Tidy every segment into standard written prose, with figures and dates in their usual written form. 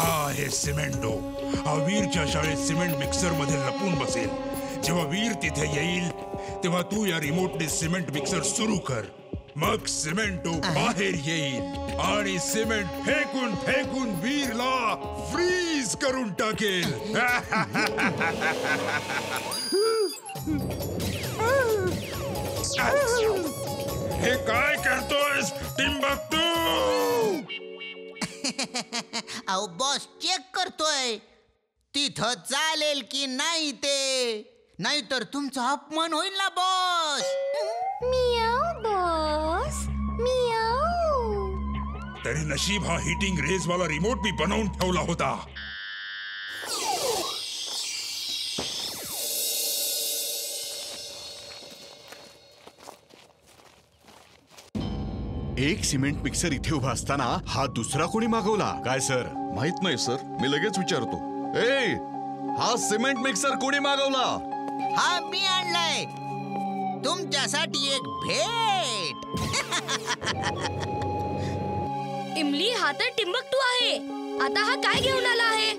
हा आहे सिमेंटो. हा वीरच्या शाळेत सिमेंट मिक्सर मध्ये लपून बसेल. जेव्हा वीर तिथे येईल तेव्हा तू या रिमोटने सिमेंट मिक्सर सुरू कर. मग सिमेंटो बाहेर येईल आणि सिमेंट फेकून फेकून वीरला फ्रीज करून टाकेल. हे काय करतोयस टिम्बक्टू? अहो बॉस चेक करतोय तिथं चालेल की नाही ते, नाहीतर तुमचा अपमान होईल ना बॉस. मियाव बॉस मियाव. तरी नशीब हा हीटिंग रेज वाला रिमोट मी बनवून ठेवला होता. एक सिमेंट मिक्सर इथे उभा असताना हा दुसरा कोणी मागवला काय सर? माहित नाही सर, मी लगेच विचारतो. ए, हा सिमेंट मिक्सर कोणी मागवला? हा मी आणलाय तुमच्यासाठी एक भेट. इमली हा तर टिम्बक्टू आहे. आता हा काय घेऊन आला आहे?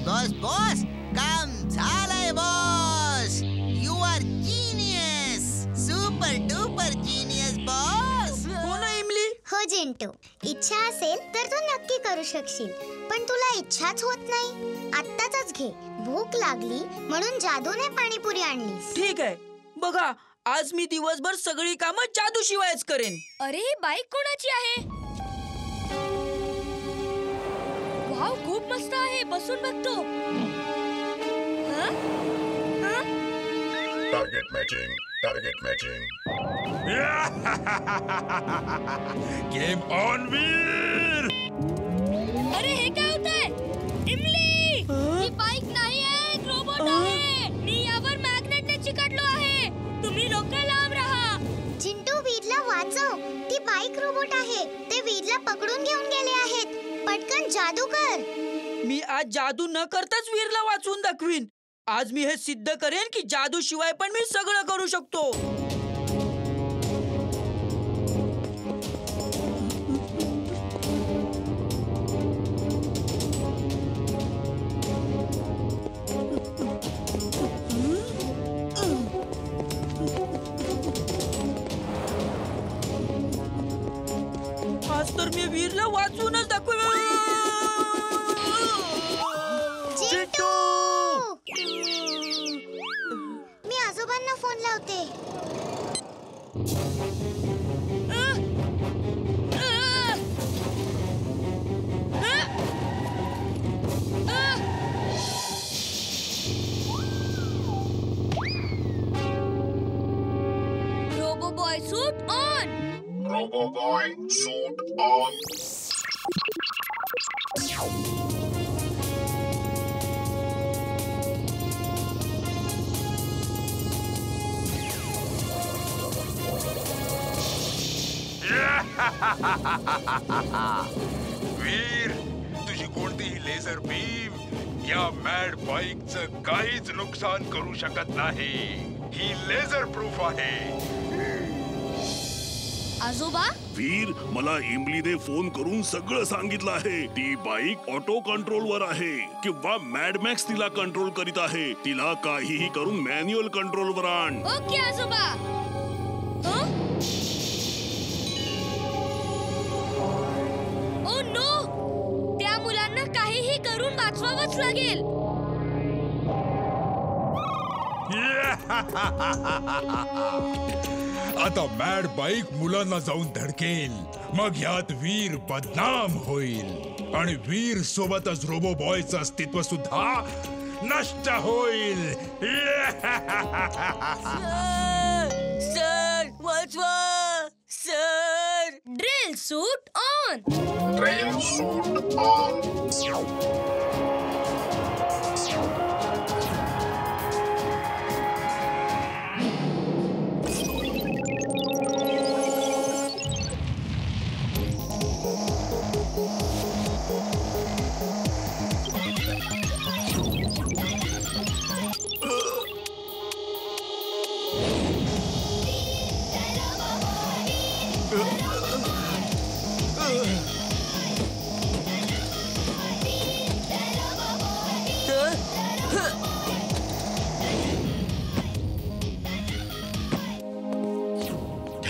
बॉस बॉस काम झालंय boss. You are genius, super duper genius boss. हो ना इमली? हो जिंटू, इच्छा असेल तर तू नक्की करू शकशील, पण तुला इच्छाच होत नाही. आत्ताच घे, भूक लागली म्हणून जादूने पाणीपुरी आणलीस. ठीक आहे, बघा आज मी दिवसभर सगळी कामं जादू शिवायच करेन. अरे बाईक कोणाची आहे? वाव खूप मस्त आहे, बसून बघतो. Target matching, target matching. Game on Veer. अरे हे काय होतंय? इमली ही बाईक नाही आहे, एक रोबोट आहे. मी यावर मॅग्नेटने चिकटलो आहे. तुम्ही लोक लांब राहा. जिंटू वीरला वाचव, ती बाईक रोबोट आहे. ते वीरला पकडून घेऊन गेले आहेत. पटकन जादू कर. मी आज जादू न करताच वीरला वाचवून दाखवीन. आज मी हे सिद्ध करेन की जादू शिवाय पण मी सगळं करू शकतो. आज तर मी वीरला वाचवूनच दाखवेन. जिंटू! मी आजोबांना फोन लावते. Robo boy suit on. Robo boy suit on. Veer, तुझी कोणतीही लेझर बीम या मॅड बाईकचं काहीच नुकसान करू शकत नाही. ही लेझर प्रूफ आहे. आजोबा, वीर, मला इमलीने फोन करून सगळं सांगितलं आहे. ती बाईक ऑटो कंट्रोल वर आहे किंवा मॅडमॅक्स तिला कंट्रोल करीत आहे. तिला काहीही करून मॅन्युअल कंट्रोल वर आण. ओके आजोबा. वाचवावंच लागेल. आता मॅड बाईक मुलांना जाऊन धडकेल, मग यात वीर बदनाम होईल आणि वीर सोबतच रोबो बॉयचं अस्तित्व सुद्धा नष्ट होईल. सर वाचवा sir. Drill suit on.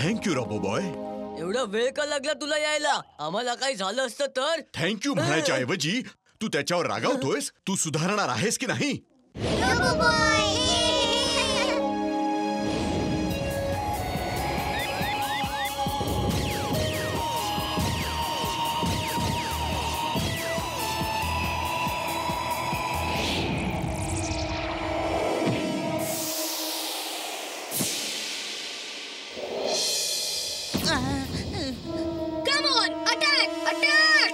Thank you robo boy. एवढा वेळ का लागला तुला यायला? आम्हाला काही झालं असतं तर. थँक्यू म्हणायच्या ऐवजी तू त्याच्यावर रागावतोयस. तू सुधारणार आहेस की नाही? Robo boy. Come on, attack, attack.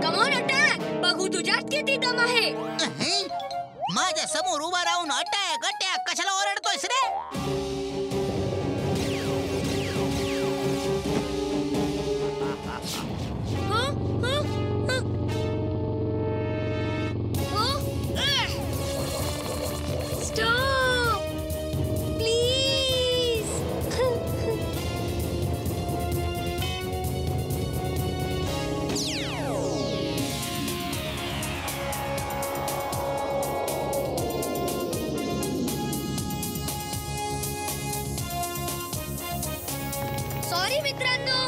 Come on, attack. बघू तुझ्यात किती दम आहे. माझ्या समोर उभा राहून अटॅक अटॅक कशाला ओरडतोयस रे? Huh? Huh? Huh? Huh? Stop! Please! Sorry मित्रांनो.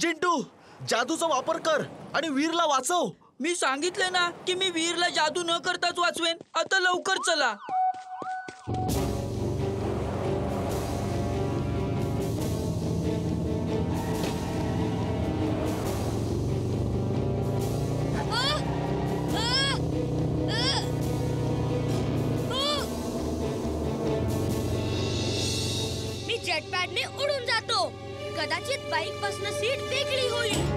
जिंटू, जादूचा वापर कर आणि वीरला वाचव. मी सांगितले ना की मी वीरला जादू न करताच वाचवेन. आता लवकर चला. मी जेटपॅडने उडून जातो. कदाचित बाईक पासून सीट वेगळी होईल.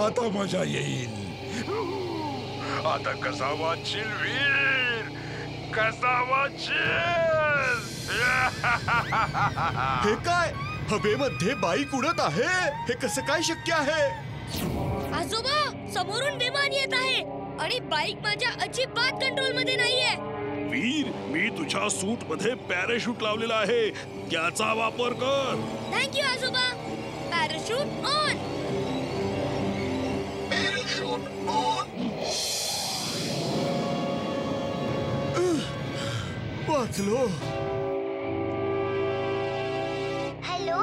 आता मजा येईल. आता कसा वाचशील वीर, कसा वाचशील? हे काय? हवेमध्ये बाईक उडत आहे? हे कसं काय शक्य आहे? आजोबा, समोरून विमान येत आहे आणि बाईक माझ्या अजिबात कंट्रोल मध्ये नाहीये. वीर, मी तुझ्या सूट मध्ये पॅराशूट लावलेला आहे, त्याचा वापर कर. थँक्यू आजोबा. Parachute on. वाचलो. हॅलो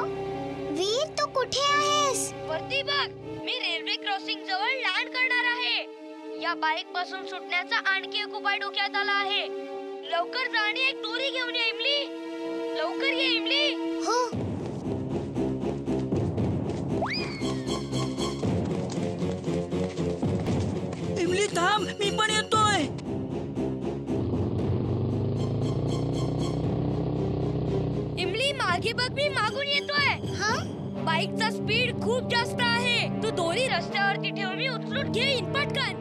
वीर, तू कुठे आहेस? वरती बघ, मी रेल्वे क्रॉसिंग जवळ लँड करणार आहे. या बाईक पासून सुटण्याचा आणखी एक उपाय डोक्यात आला आहे. लवकर जा आणि एक दोरी घेऊन ये इमली. लवकर ये इमली. हो. हे बघ मी मागून येतोय. हा बाईकचा स्पीड खूप जास्त आहे. तू दोरी रस्त्यावरती ठेव, मी उचलून घेईन पटकन.